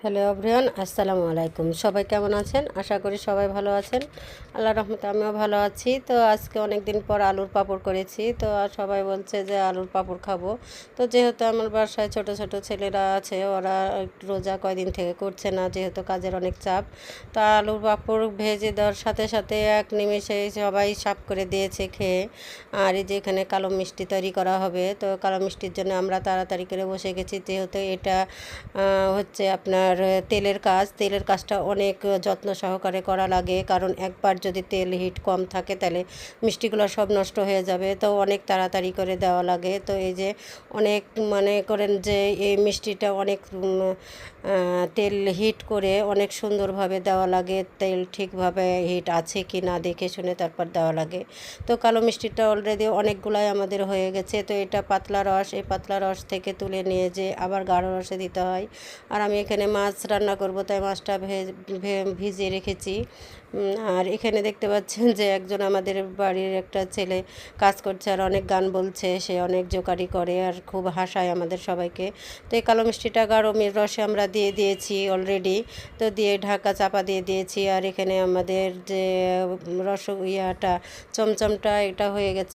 Hello everyone, আসসালামু আলাইকুম। সবাই কেমন আছেন? আশা করি সবাই ভালো আছেন। আল্লাহর রহমতে আমিও ভালো আছি। তো আজকে অনেক দিন পর আলুর পাঁপড় করেছি। তো সবাই বলছে যে আলুর পাঁপড় খাবো। তো যেহেতু আমার বাসায় ছোট ছোট ছেলেরা আছে, ওরা একটু রোজা কয়দিন থেকে করছে না, যেহেতু কাজের অনেক চাপ। তো আলুর পাঁপড় ভেজে দেওয়ার সাথে সাথে এক নিমেষেই সবাই সাফ করে দিয়েছে খেয়ে। আর এই যে এখানে কালো মিষ্টি তৈরি করা হবে। তো কালো মিষ্টির জন্য আমরা তাড়াতাড়ি করে বসে গেছি, যেহেতু এটা হচ্ছে আপনার তেলের কাজটা অনেক যত্ন সহকারে করা লাগে, কারণ একবার যদি তেল হিট কম থাকে তাহলে মিষ্টিগুলো সব নষ্ট হয়ে যাবে। তো অনেক তাড়াতাড়ি করে দেওয়া লাগে। তো এই যে অনেক মনে করেন যে এই মিষ্টিটা অনেক তেল হিট করে অনেক সুন্দরভাবে দেওয়া লাগে, তেল ঠিকভাবে হিট আছে কি না দেখে শুনে তারপর দেওয়া লাগে। তো কালো মিষ্টিটা অলরেডি অনেকগুলাই আমাদের হয়ে গেছে। তো এটা পাতলা রস, এই পাতলা রস থেকে তুলে নিয়ে যে আবার গাঢ় রসে দিতে হয়। আর আমি এখানে মাছ রান্না করব, তাই মাছটা ভিজিয়ে রেখেছি। আর এখানে দেখতে পাচ্ছেন যে একজন আমাদের বাড়ির একটা ছেলে কাজ করছে আর অনেক গান বলছে, সে অনেক জোকারি করে আর খুব হাসায় আমাদের সবাইকে। তো এই কালো মিষ্টিটা গাঢ় রসে আমরা দিয়ে দিয়েছি অলরেডি। তো দিয়ে ঢাকা চাপা দিয়ে দিয়েছি। আর এখানে আমাদের যে রস চমচমটা এটা হয়ে গেছে।